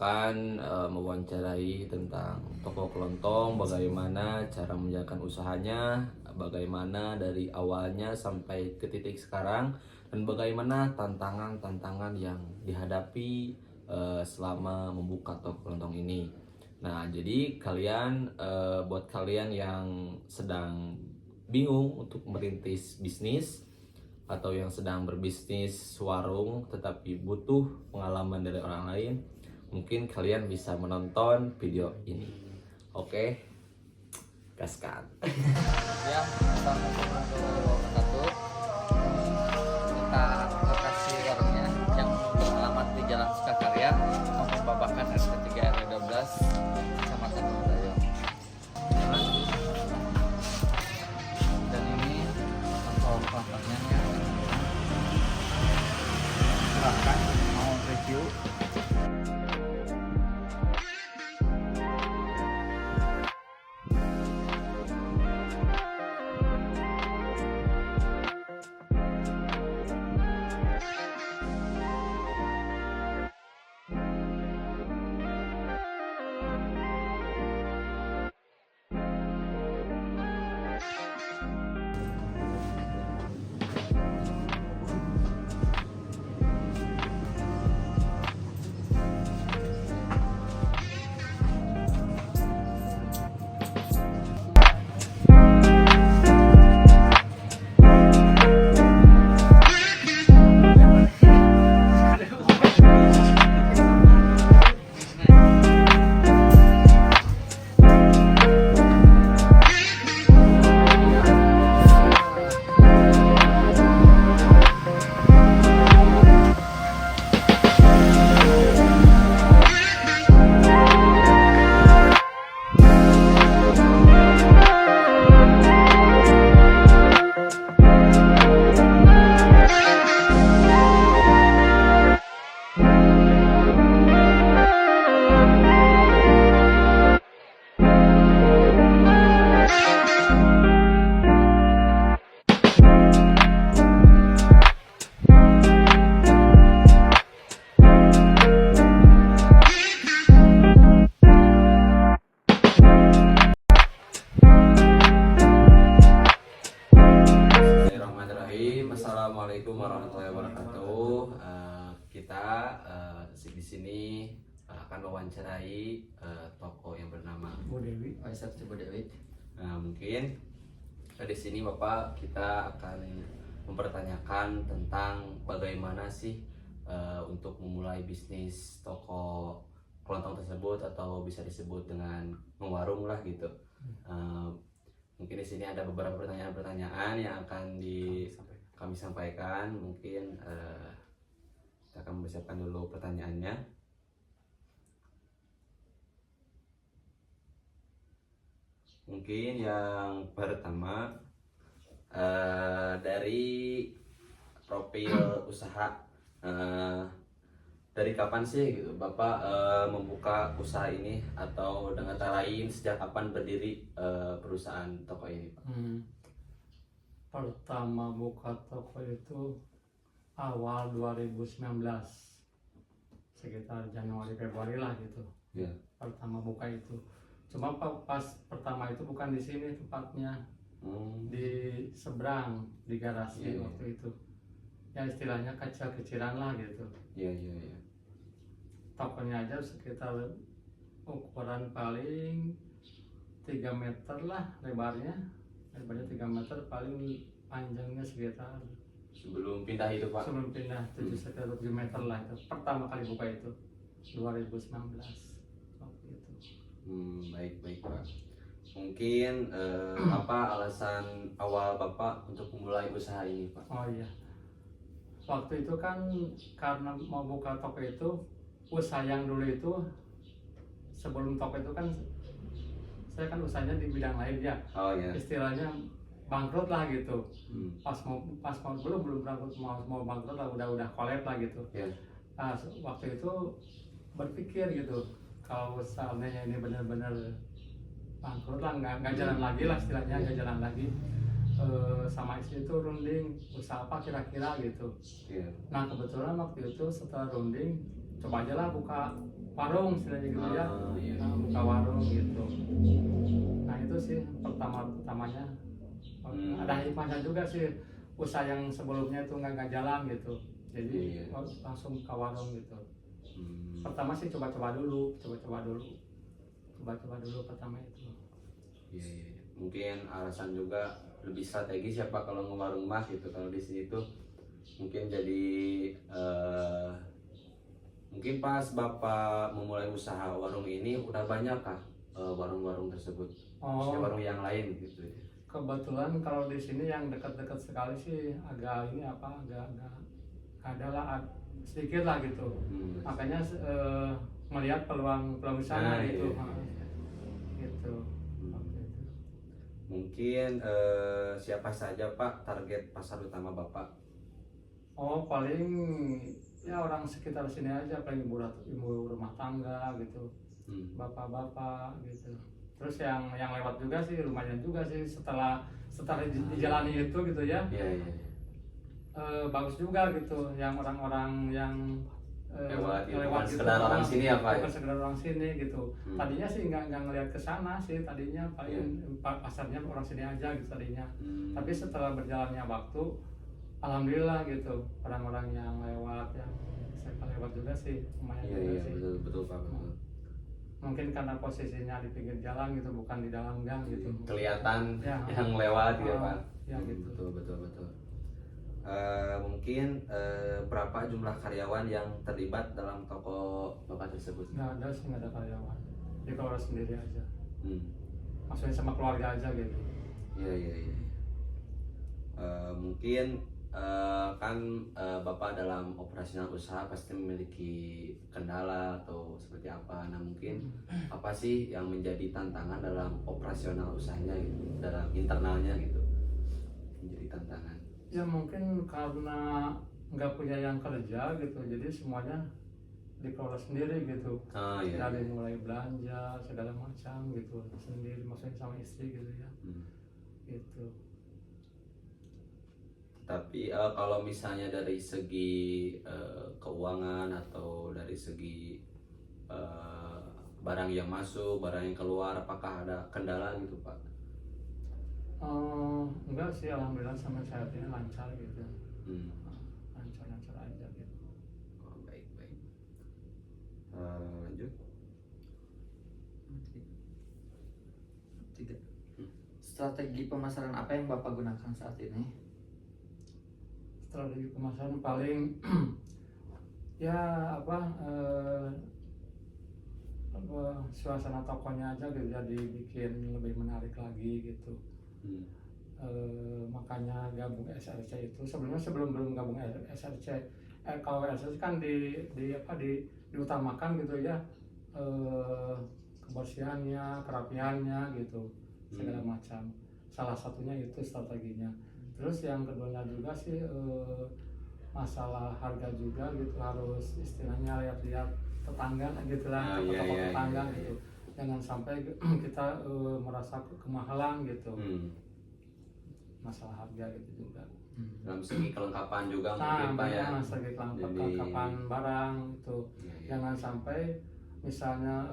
akan mewawancarai tentang toko kelontong, bagaimana cara menjalankan usahanya, bagaimana dari awalnya sampai ke titik sekarang, dan bagaimana tantangan-tantangan yang dihadapi selama membuka toko kelontong ini. Nah, jadi buat kalian yang sedang bingung untuk merintis bisnis atau yang sedang berbisnis warung tetapi butuh pengalaman dari orang lain, mungkin kalian bisa menonton video ini. Oke, gaskan. Ya, assalamualaikum warahmatullahi wabarakatuh. Kita lokasi warungnya yang beralamat di Jalan Sukakarya, Kampung Babakan RT 3 RW 12, Kecamatan Bendayong. Dan ini contoh-contohnya ya. Silahkan mau review. Bismillahirrahmanirrahim. Assalamualaikum warahmatullahi wabarakatuh. Kita di sini akan mewawancarai toko yang bernama Bu Dewi, Aisyah Bu Dewi. Nah, mungkin di sini Bapak kita akan mempertanyakan tentang bagaimana sih untuk memulai bisnis toko kelontong tersebut, atau bisa disebut dengan mewarung lah gitu. Mungkin di sini ada beberapa pertanyaan-pertanyaan yang akan kami sampaikan. Mungkin kita akan mempersiapkan dulu pertanyaannya. Mungkin yang pertama, dari profil usaha, dari kapan sih gitu Bapak membuka usaha ini, atau dengan kata lain sejak kapan berdiri perusahaan toko ini, Pak? Pertama buka toko itu awal 2019, sekitar Januari Februari lah gitu. Ya. Pertama buka itu, cuma pas pertama itu bukan di sini tempatnya, di seberang di garasi. Iya. Waktu itu ya istilahnya kecil-kecilan lah gitu. Iya. Tokonya aja sekitar ukuran paling 3 meter lah lebarnya 3 meter, paling panjangnya sekitar, Sebelum pindah itu, Pak? sebelum pindah sekitar 7 meter lah. Itu pertama kali buka itu 2019 waktu itu. Baik Pak. Mungkin apa alasan awal Bapak untuk memulai usaha ini, Pak? Oh iya, waktu itu kan karena mau buka toko itu, usaha yang dulu itu sebelum toko itu kan saya kan usahanya di bidang lain ya. Oh ya. Istilahnya bangkrut lah gitu. Pas mau belum bangkrut, mau bangkrut lah, udah collab lah gitu. Yeah. Nah, waktu itu berpikir gitu, kalau seandainya ini benar-benar bangkrut lah, nggak jalan lagi lah istilahnya, nggak jalan lagi, sama istri itu runding usaha apa kira-kira gitu. Yeah. Nah kebetulan waktu itu setelah runding, coba aja lah buka warung istilahnya gitu ya. Iya. Nah, buka warung gitu. Nah itu sih pertamanya. Ada hikmahnya juga sih, usaha yang sebelumnya itu nggak jalan gitu, jadi Iya. langsung buka warung gitu. Hmm. Pertama sih coba-coba dulu pertama itu. Iya, iya, iya. Mungkin alasan juga lebih strategis ya Pak kalau ngewarung mas gitu. Kalau di sini tuh mungkin jadi mungkin pas Bapak memulai usaha warung ini udah banyak kah warung-warung tersebut? Maksudnya Oh, warung yang lain gitu ya. kebetulan kalau di sini yang dekat-dekat sekali sih agak ini apa agak adalah sedikit lah gitu. Hmm. Makanya melihat peluang usaha Nah, gitu. iya, iya. Gitu. Hmm. Waktu itu. Mungkin siapa saja Pak target pasar utama Bapak? Oh paling ya orang sekitar sini aja, paling ibu rumah tangga gitu, Hmm. bapak-bapak gitu. Terus yang lewat juga sih lumayan juga sih setelah dijalani itu gitu ya. Iya, iya, iya. Bagus juga gitu yang orang-orang yang Lewat gitu, lewat bukan gitu. sekedar orang sini ya, Pak, ya? Bukan sekedar orang sini gitu. Hmm. Tadinya sih nggak ngelihat ke sana sih, tadinya paling pasarnya orang sini aja gitu tadinya. Hmm. Tapi setelah berjalannya waktu, alhamdulillah gitu orang-orang yang lewat yang saya lewat juga sih lumayan Iya, juga iya, sih. betul, betul Pak, betul. Mungkin karena posisinya di pinggir jalan gitu, bukan di dalam gang gitu. Kelihatan Ya. yang lewat ya Pak. Ya, gitu. Betul, betul, betul. Mungkin berapa jumlah karyawan yang terlibat dalam toko Bapak tersebut? Nggak ada sih, nggak ada karyawan. Dia keluar sendiri aja. Hmm. Maksudnya sama keluarga aja gitu. Iya, iya, iya. Mungkin kan Bapak dalam operasional usaha pasti memiliki kendala atau seperti apa. Nah mungkin apa sih yang menjadi tantangan dalam operasional usahanya gitu, dalam internalnya gitu, menjadi tantangan. Ya mungkin karena nggak punya yang kerja gitu, jadi semuanya dikelola sendiri gitu. Oh iya. Dari mulai belanja segala macam gitu sendiri, maksudnya sama istri gitu ya. Hmm. Gitu. Tapi kalau misalnya dari segi keuangan atau dari segi barang yang masuk, barang yang keluar, apakah ada kendala gitu Pak? Enggak sih, alhamdulillah sampai saat ini lancar gitu. Hmm. Lancar-lancar aja gitu. Oh, baik, baik. Lanjut. Tiga. Strategi pemasaran apa yang Bapak gunakan saat ini? Strategi pemasaran paling ya suasana tokonya aja gitu, jadi bikin lebih menarik lagi gitu. Hmm. Makanya gabung SRC itu sebelum belum gabung SRC, kalau SRC kan diutamakan gitu ya, kebersihannya, kerapiannya gitu, segala macam. Salah satunya itu strateginya. Terus yang keduanya juga sih masalah harga juga gitu, harus istilahnya lihat-lihat tetangga gitu lah, toko-toko tetangga gitu. Jangan sampai kita merasa kemahalan gitu. Masalah harga gitu juga. Dalam segi kelengkapan juga Nah, mungkin Pak ya. segi kelengkapan barang itu. Jangan sampai misalnya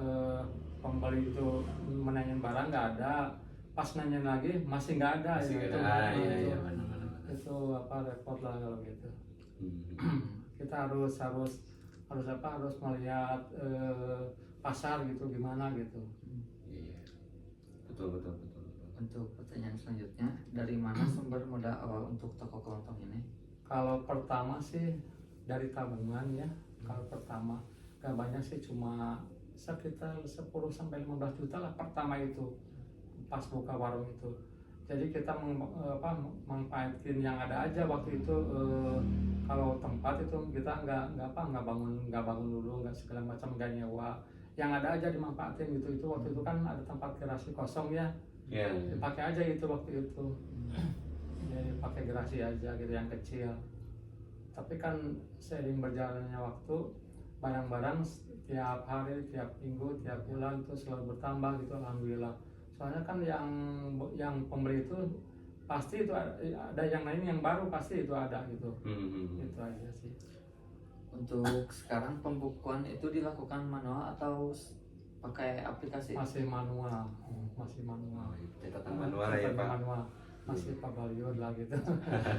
pembeli itu menanyain barang nggak ada, pas nanyain lagi masih nggak ada. Masih ya, nggak ada. Iya, benar. Itu repot lah kalau gitu. Kita harus melihat pasar gitu gimana gitu. Iya. Betul. Untuk pertanyaan selanjutnya, dari mana sumber modal awal untuk toko kelontong ini? Kalau pertama sih dari tabungan ya. Kalau pertama gak banyak sih, cuma sekitar 10 sampai 15 juta lah pertama itu pas buka warung itu. Jadi kita manfaatin yang ada aja waktu itu. Kalau tempat itu kita nggak bangun dulu, nggak segala macam, nggak nyewa. Yang ada aja dimanfaatin gitu. Itu waktu itu kan ada tempat garasi kosong ya. Dipakai aja itu waktu itu. Jadi pakai garasi aja gitu yang kecil. Tapi kan seiring berjalannya waktu, barang-barang tiap hari, tiap minggu, tiap bulan itu selalu bertambah gitu, alhamdulillah. Soalnya kan yang pembeli itu pasti itu ada yang lain yang baru pasti itu ada gitu. Itu aja sih. Untuk sekarang pembukuan itu dilakukan manual atau pakai aplikasi? Masih manual, masih manual. Catatan manual ya Catatan Pak. manual. Masih Pak Baliur lah gitu.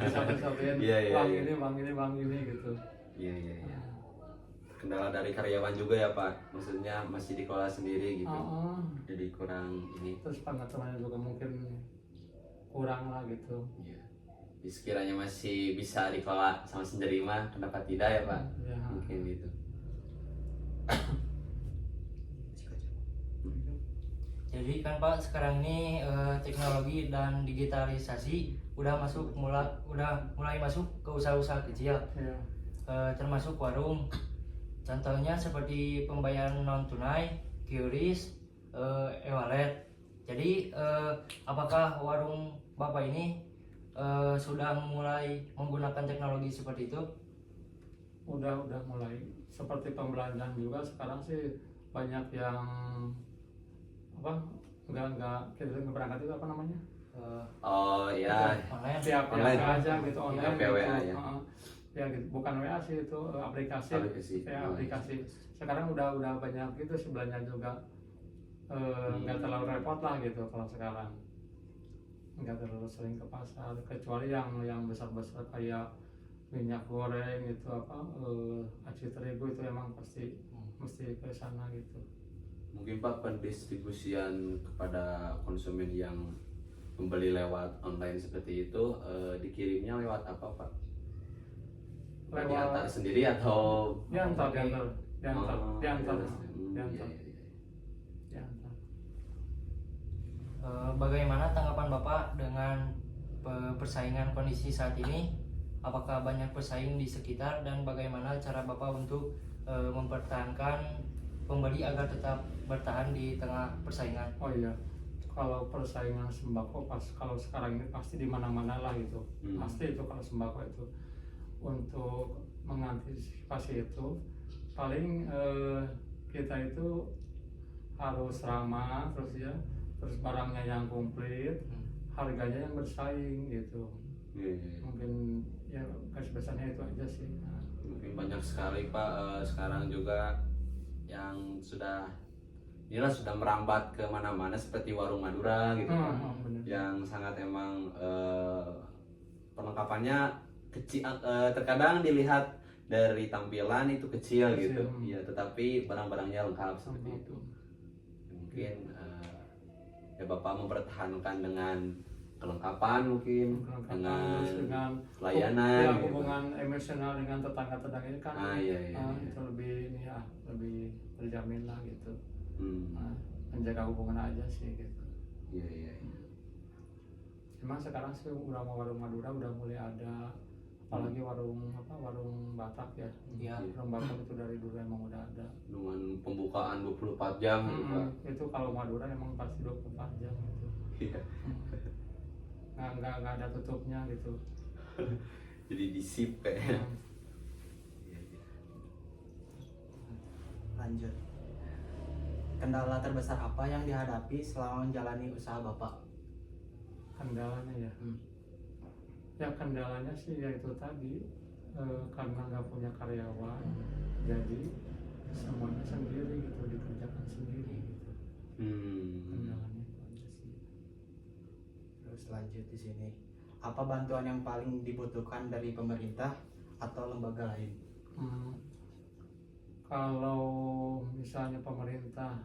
Satu-satuin Iya, iya, bang iya. ini, bang ini, bang ini gitu. Iya iya iya. Kendala dari karyawan juga ya Pak. Maksudnya masih dikelola sendiri gitu. Oh, Jadi kurang ini. terus pengetahuannya juga mungkin kurang lah gitu. Iya. Jadi sekiranya masih bisa dikelola sama sendiri mah kenapa tidak ya Pak? Ya. Mungkin gitu. Jadi kan Pak sekarang ini teknologi dan digitalisasi udah mulai masuk ke usaha-usaha kecil, Ya. termasuk warung. Contohnya seperti pembayaran non tunai, QRIS, e-wallet. Jadi apakah warung Bapak ini sudah mulai menggunakan teknologi seperti itu? Udah mulai. Seperti pembelanjaan juga sekarang sih banyak yang apa? Enggak kita berangkat itu apa namanya? Oh ya. Online. Via Online. aja gitu online. Via WA gitu. ya. Ya gitu. Bukan WA sih itu aplikasi. Aplikasi. Via Oh, aplikasi. Sekarang udah banyak itu sebenarnya juga nggak terlalu repot lah gitu kalau sekarang. Nggak terlalu sering ke pasar kecuali yang besar-besar kayak minyak goreng gitu apa aci terigu itu emang pasti mesti ke sana gitu. Mungkin Pak pendistribusian kepada konsumen yang membeli lewat online seperti itu dikirimnya lewat apa Pak? Diantar sendiri atau diantar. Oh, diantar. iya, iya, iya. Diantar. Bagaimana tanggapan Bapak dengan persaingan kondisi saat ini? Apakah banyak pesaing di sekitar dan bagaimana cara Bapak untuk mempertahankan pembeli agar tetap bertahan di tengah persaingan? Oh iya, kalau persaingan sembako kalau sekarang ini pasti di mana-mana lah gitu. Pasti itu kalau sembako itu untuk mengantisipasi itu paling kita itu harus ramah terus barangnya yang komplit, harganya yang bersaing gitu. Mungkin ya garis besarnya itu aja sih. Nah, Mungkin banyak sekali Pak sekarang juga yang sudah merambat ke mana-mana seperti warung Madura gitu Pak. bener. Yang sangat emang perlengkapannya kecil, terkadang dilihat dari tampilan itu kecil gitu. Iya, tetapi barang-barangnya lengkap seperti itu. Mungkin ya Bapak mempertahankan dengan kelengkapan mungkin Terus dengan layanan ya, gitu. hubungan emosional dengan tetangga-tetangga ini kan Iya. itu lebih ini ya lebih terjamin lah gitu. Hmm. Menjaga hubungan aja sih gitu. Iya. Emang sekarang sih udah mau warung Madura udah mulai ada, apalagi warung Batak ya. Ya. Warung Batak itu dari dulu emang udah ada. Dengan pembukaan 24 jam gitu Pak. Itu kalau Madura emang pasti 24 jam gitu. Iya. Nggak ada tutupnya gitu. Jadi disip kayak. Lanjut. Kendala terbesar apa yang dihadapi selama menjalani usaha Bapak? Kendalanya ya. Ya kendalanya sih ya itu tadi karena nggak punya karyawan, jadi semuanya sendiri gitu dikerjakan sendiri gitu. Kendalanya itu aja sih. Terus lanjut di sini. Apa bantuan yang paling dibutuhkan dari pemerintah atau lembaga lain? Kalau misalnya pemerintah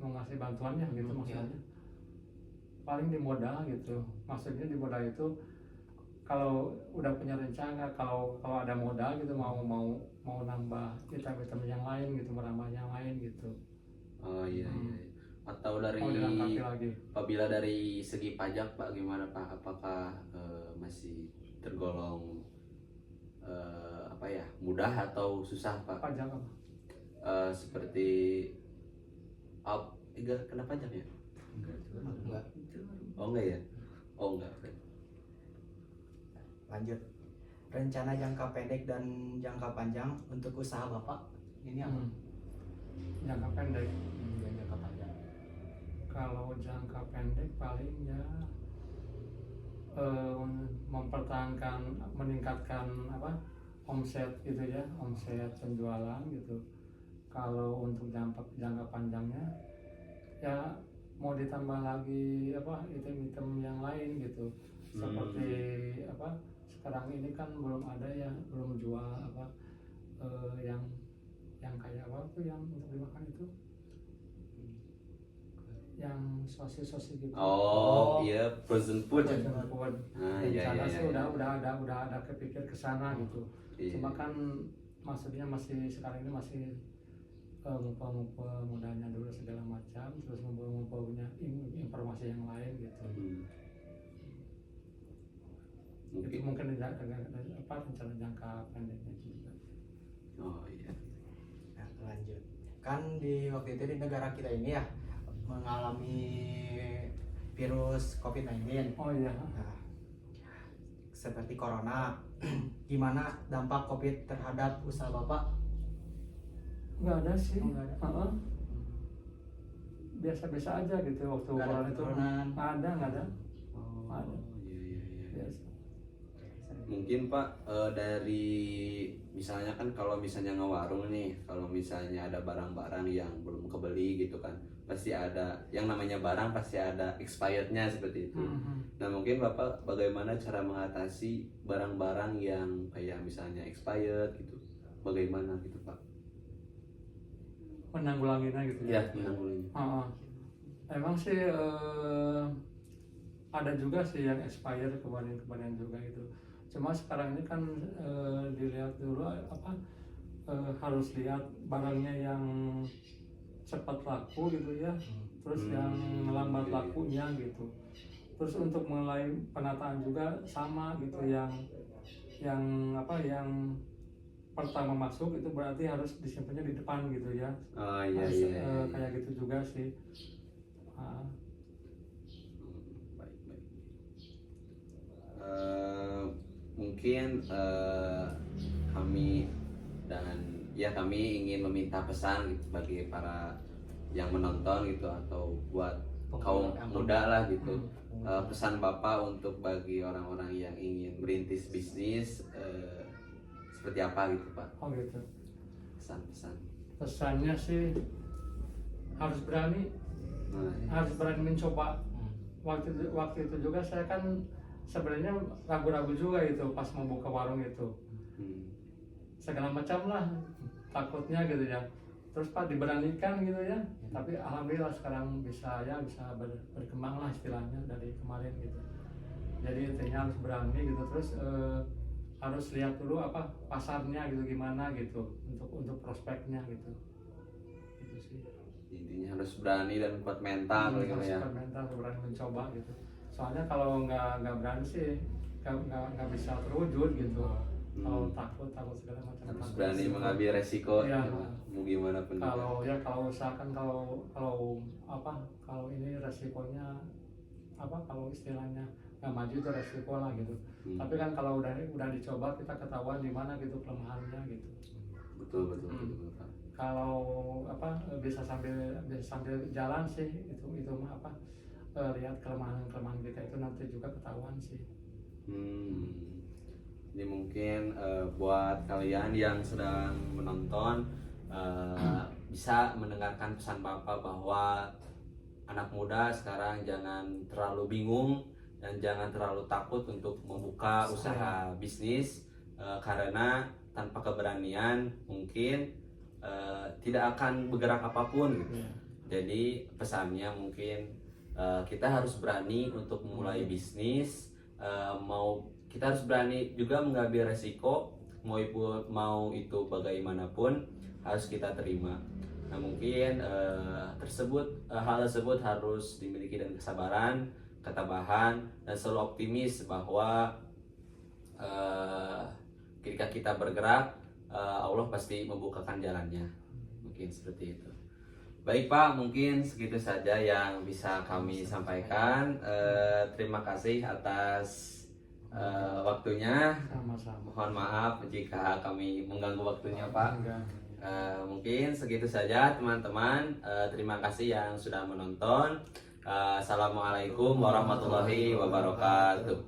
mau ngasih bantuannya gitu maksudnya, paling di modal gitu. Maksudnya di modal itu kalau udah punya rencana, kalau ada modal gitu mau nambah item-item yang lain gitu, menambah yang lain gitu. Oh iya. Atau dari Mau dilengkapi lagi. apabila dari segi pajak Pak gimana Pak? Apakah masih tergolong mudah atau susah Pak? Pajak apa? Seperti kena pajak ya? Enggak. Oh enggak ya? Oh enggak. Lanjut. Rencana jangka pendek dan jangka panjang untuk usaha Bapak ini apa? Jangka pendek. Jangka panjang. Kalau jangka pendek paling ya mempertahankan, meningkatkan omset gitu ya, omset penjualan gitu. Kalau untuk jangka panjangnya ya mau ditambah lagi apa item-item yang lain gitu, seperti apa sekarang ini kan belum ada ya, belum jual apa yang kayak apa tuh yang untuk dimakan itu, yang sosis gitu. Oh, iya, frozen food. Frozen food. Iya, Rencana iya, sih iya. udah ada kepikir ke sana gitu. Iya. Cuma kan maksudnya masih sekarang ini masih ngumpul-ngumpul modalnya dulu segala macam, terus ngumpul-ngumpulnya informasi yang lain gitu. Itu mungkin apa rencana jangka pendeknya juga. Oh iya. Nah, lanjut. Kan di waktu itu di negara kita ini ya mengalami virus COVID-19. Oh iya. Nah, seperti corona. Gimana dampak COVID terhadap usaha Bapak? Nggak ada sih. Oh, nggak ada. Heeh. Biasa-biasa aja gitu waktu Nggak ada corona itu. penurunan. Nggak ada. Oh, Ada. iya, iya, iya. Biasa. Mungkin Pak, dari misalnya kan kalau misalnya ngewarung nih, kalau misalnya ada barang-barang yang belum kebeli gitu kan, pasti ada yang namanya barang pasti ada expirednya seperti itu. Nah mungkin Bapak bagaimana cara mengatasi barang-barang yang kayak misalnya expired gitu, bagaimana gitu Pak? Menanggulanginya gitu Ya, menanggulangi. Emang sih ada juga sih yang expired kemarin juga gitu. Cuma sekarang ini kan dilihat dulu apa harus lihat barangnya yang cepat laku gitu ya, terus yang lambat lakunya gitu. Terus untuk mulai penataan juga sama gitu, yang apa yang pertama masuk itu berarti harus disimpannya di depan gitu ya. Oh iya, Harus, iya, iya. kayak gitu juga sih. Baik, baik. Mungkin kami dan ya kami ingin meminta pesan gitu bagi para yang menonton gitu atau buat kaum muda lah gitu. Pesan Bapak untuk bagi orang-orang yang ingin merintis bisnis seperti apa gitu Pak? Oh gitu. Pesan-pesan. Pesannya sih harus berani, Nah, harus berani mencoba. Waktu itu juga saya kan sebenarnya ragu-ragu juga gitu pas mau buka warung itu, segala macam lah takutnya gitu ya. Terus Pak diberanikan gitu ya, tapi alhamdulillah sekarang bisa berkembang lah istilahnya dari kemarin gitu. Jadi intinya harus berani gitu, terus harus lihat dulu apa pasarnya gitu gimana gitu untuk prospeknya gitu. Itu sih. intinya harus berani dan kuat mental gitu Harus ya. kuat mental, berani mencoba gitu. Soalnya kalau nggak berani sih nggak bisa terwujud gitu. Kalau takut segala macam. Harus takut. berani mengambil resiko Iya. gitu. Mau gimana pun. Kalau usahakan kalau ini resikonya apa, kalau istilahnya nggak maju itu resiko lah gitu. Tapi kan kalau udah dicoba kita ketahuan di mana gitu kelemahannya gitu. Betul Pak. Kalau apa bisa sambil jalan sih itu mah apa lihat kelemahan kita itu nanti juga ketahuan sih. Jadi mungkin buat kalian yang sedang menonton bisa mendengarkan pesan Bapak bahwa anak muda sekarang jangan terlalu bingung dan jangan terlalu takut untuk membuka usaha bisnis, karena tanpa keberanian mungkin tidak akan bergerak apapun gitu. Jadi pesannya mungkin kita harus berani untuk memulai bisnis, kita harus berani juga mengambil resiko, mau itu bagaimanapun harus kita terima. Nah mungkin hal tersebut harus dimiliki dengan kesabaran, ketabahan, dan selalu optimis bahwa ketika kita bergerak, Allah pasti membukakan jalannya. Mungkin seperti itu. Baik Pak, mungkin segitu saja yang bisa kami sampaikan. Terima kasih atas waktunya. Sama-sama. Mohon maaf jika kami mengganggu waktunya Pak. Enggak. Mungkin segitu saja teman-teman. Terima kasih yang sudah menonton. Assalamualaikum warahmatullahi wabarakatuh.